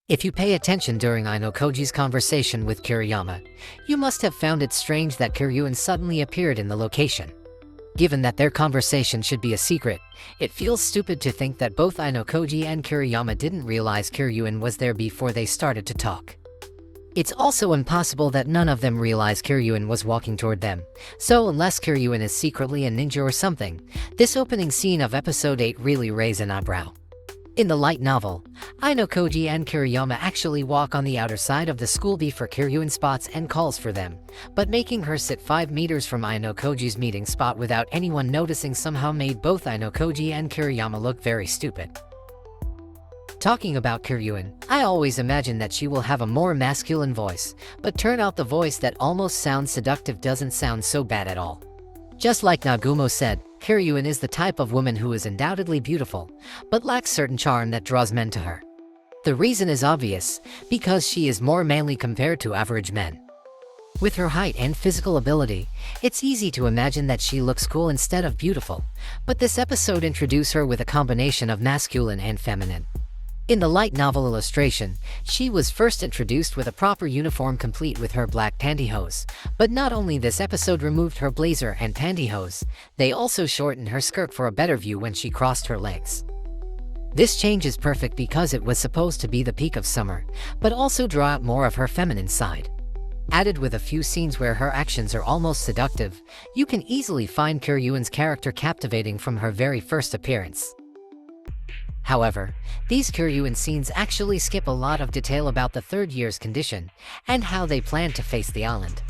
If you pay attention during Ayanokoji's conversation with Kiriyama, you must have found it strange that Kiryuin suddenly appeared in the location. Given that their conversation should be a secret, it feels stupid to think that both Ayanokoji and Kiriyama didn't realize Kiryuin was there before they started to talk. It's also impossible that none of them realized Kiryuin was walking toward them, so unless Kiryuin is secretly a ninja or something, this opening scene of episode 8 really raised an eyebrow. In the light novel, Ayanokoji and Kiriyama actually walk on the outer side of the school before Kiryuin spots and calls for them, but making her sit 5 meters from Ayanokoji's meeting spot without anyone noticing somehow made both Ayanokoji and Kiriyama look very stupid. Talking about Kiryuin, I always imagine that she will have a more masculine voice, but turn out the voice that almost sounds seductive doesn't sound so bad at all. Just like Nagumo said, Kiryuin is the type of woman who is undoubtedly beautiful, but lacks certain charm that draws men to her. The reason is obvious, because she is more manly compared to average men. With her height and physical ability, it's easy to imagine that she looks cool instead of beautiful, but this episode introduced her with a combination of masculine and feminine. In the light novel illustration, she was first introduced with a proper uniform complete with her black pantyhose, but not only this episode removed her blazer and pantyhose, they also shortened her skirt for a better view when she crossed her legs. This change is perfect because it was supposed to be the peak of summer, but also draw out more of her feminine side. Added with a few scenes where her actions are almost seductive, you can easily find Kiryuin's character captivating from her very first appearance. However, these Kiryuin scenes actually skip a lot of detail about the third year's condition and how they plan to face the island.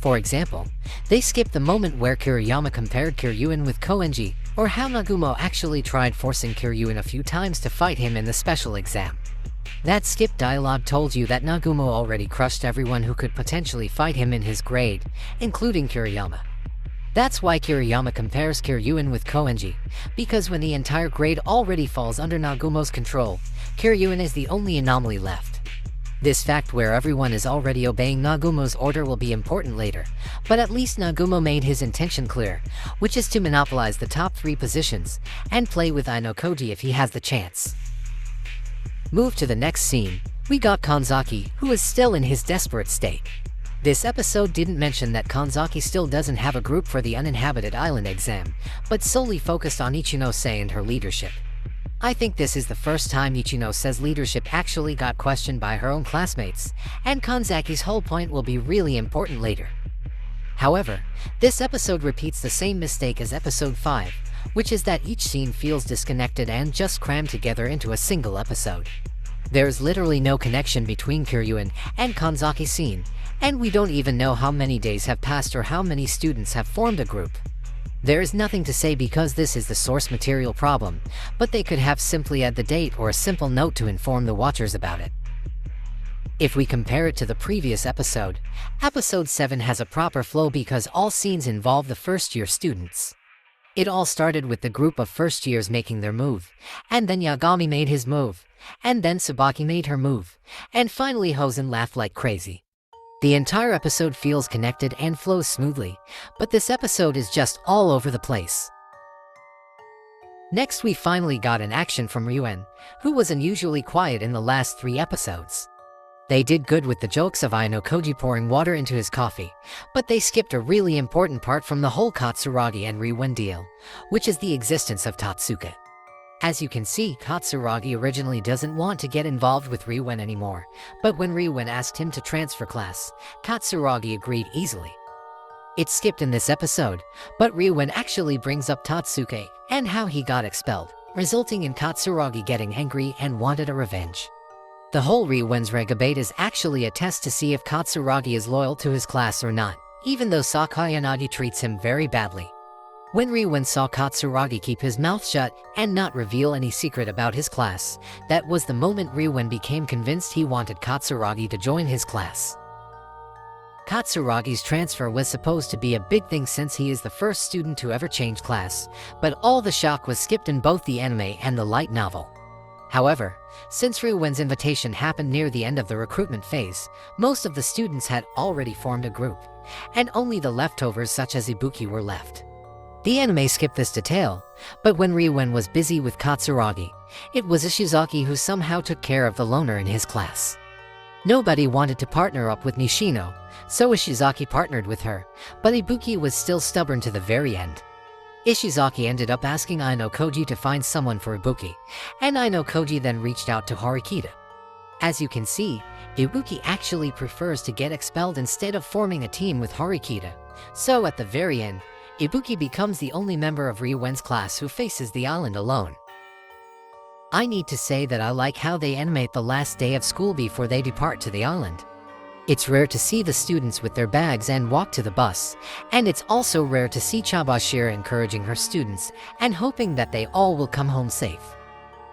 For example, they skip the moment where Kiriyama compared Kiryuin with Koenji, or how Nagumo actually tried forcing Kiryuin a few times to fight him in the special exam. That skipped dialogue told you that Nagumo already crushed everyone who could potentially fight him in his grade, including Kiriyama. That's why Kiriyama compares Kiryuin with Koenji, because when the entire grade already falls under Nagumo's control, Kiryuin is the only anomaly left. This fact where everyone is already obeying Nagumo's order will be important later, but at least Nagumo made his intention clear, which is to monopolize the top 3 positions, and play with Ayanokoji if he has the chance. Move to the next scene, we got Kanzaki, who is still in his desperate state. This episode didn't mention that Kanzaki still doesn't have a group for the uninhabited island exam, but solely focused on Ichinose and her leadership. I think this is the first time Ichinose's leadership actually got questioned by her own classmates, and Kanzaki's whole point will be really important later. However, this episode repeats the same mistake as episode 5, which is that each scene feels disconnected and just crammed together into a single episode. There's literally no connection between Kiryuin and Kanzaki's scene, and we don't even know how many days have passed or how many students have formed a group. There is nothing to say because this is the source material problem, but they could have simply add the date or a simple note to inform the watchers about it. If we compare it to the previous episode, episode 7 has a proper flow because all scenes involve the first-year students. It all started with the group of first years making their move, and then Yagami made his move, and then Tsubaki made her move, and finally Hosen laughed like crazy. The entire episode feels connected and flows smoothly, but this episode is just all over the place. Next we finally got an action from Ryuen, who was unusually quiet in the last 3 episodes. They did good with the jokes of Ayanokoji pouring water into his coffee, but they skipped a really important part from the whole Katsuragi and Ryuen deal, which is the existence of Tatsuke. As you can see, Katsuragi originally doesn't want to get involved with Ryuen anymore, but when Ryuen asked him to transfer class, Katsuragi agreed easily. It's skipped in this episode, but Ryuen actually brings up Tatsuke and how he got expelled, resulting in Katsuragi getting angry and wanted a revenge. The whole Ryuen's regabate is actually a test to see if Katsuragi is loyal to his class or not, even though Sakayanagi treats him very badly. When Ryuen saw Katsuragi keep his mouth shut and not reveal any secret about his class, that was the moment Ryuen became convinced he wanted Katsuragi to join his class. Katsuragi's transfer was supposed to be a big thing since he is the first student to ever change class, but all the shock was skipped in both the anime and the light novel. However, since Ryuen's invitation happened near the end of the recruitment phase, most of the students had already formed a group, and only the leftovers such as Ibuki were left. The anime skipped this detail, but when Ryuen was busy with Katsuragi, it was Ishizaki who somehow took care of the loner in his class. Nobody wanted to partner up with Nishino, so Ishizaki partnered with her, but Ibuki was still stubborn to the very end. Ishizaki ended up asking Ayanokoji to find someone for Ibuki, and Ayanokoji then reached out to Horikita. As you can see, Ibuki actually prefers to get expelled instead of forming a team with Horikita, so at the very end, Ibuki becomes the only member of Ryuen's class who faces the island alone. I need to say that I like how they animate the last day of school before they depart to the island. It's rare to see the students with their bags and walk to the bus, and it's also rare to see Chabashira encouraging her students and hoping that they all will come home safe.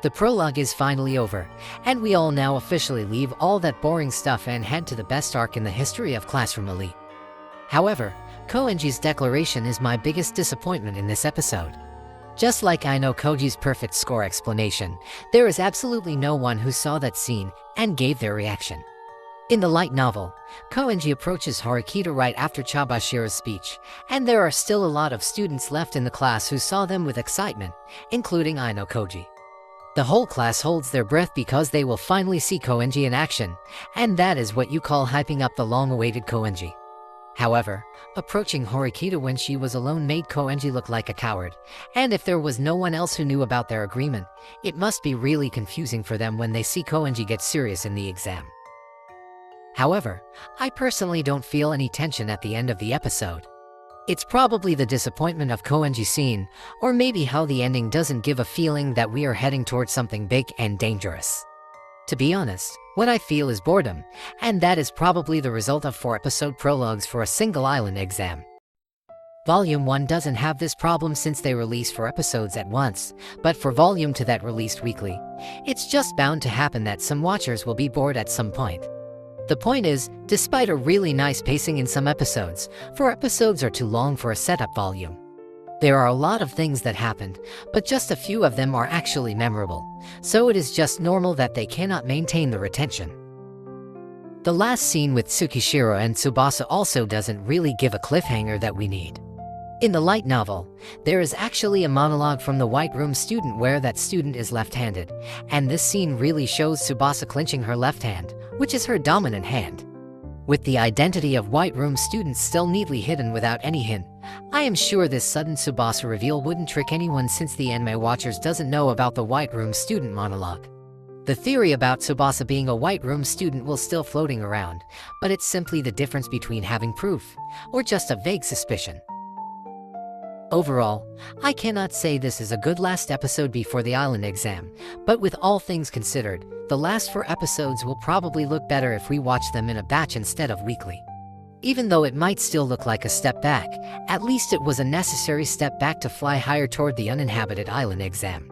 The prologue is finally over, and we all now officially leave all that boring stuff and head to the best arc in the history of Classroom Elite. However, Koenji's declaration is my biggest disappointment in this episode. Just like Ayanokoji's perfect score explanation, there is absolutely no one who saw that scene and gave their reaction. In the light novel, Koenji approaches Horikita right after Chabashira's speech, and there are still a lot of students left in the class who saw them with excitement, including Ayanokoji. The whole class holds their breath because they will finally see Koenji in action, and that is what you call hyping up the long-awaited Koenji. However, approaching Horikita when she was alone made Koenji look like a coward, and if there was no one else who knew about their agreement, it must be really confusing for them when they see Koenji get serious in the exam. However, I personally don't feel any tension at the end of the episode. It's probably the disappointment of Koenji's scene, or maybe how the ending doesn't give a feeling that we are heading towards something big and dangerous. To be honest, what I feel is boredom, and that is probably the result of 4-episode prologues for a single island exam. Volume 1 doesn't have this problem since they release 4 episodes at once, but for Volume 2 that released weekly, it's just bound to happen that some watchers will be bored at some point. The point is, despite a really nice pacing in some episodes, 4 episodes are too long for a setup volume. There are a lot of things that happened, but just a few of them are actually memorable, so it is just normal that they cannot maintain the retention. The last scene with Tsukishiro and Tsubasa also doesn't really give a cliffhanger that we need. In the light novel, there is actually a monologue from the White Room student where that student is left-handed, and this scene really shows Tsubasa clenching her left hand, which is her dominant hand. With the identity of White Room students still neatly hidden without any hint, I am sure this sudden Tsubasa reveal wouldn't trick anyone since the anime watchers doesn't know about the White Room student monologue. The theory about Tsubasa being a White Room student will still floating around, but it's simply the difference between having proof, or just a vague suspicion. Overall, I cannot say this is a good last episode before the island exam, but with all things considered, the last 4 episodes will probably look better if we watch them in a batch instead of weekly. Even though it might still look like a step back, at least it was a necessary step back to fly higher toward the uninhabited island exam.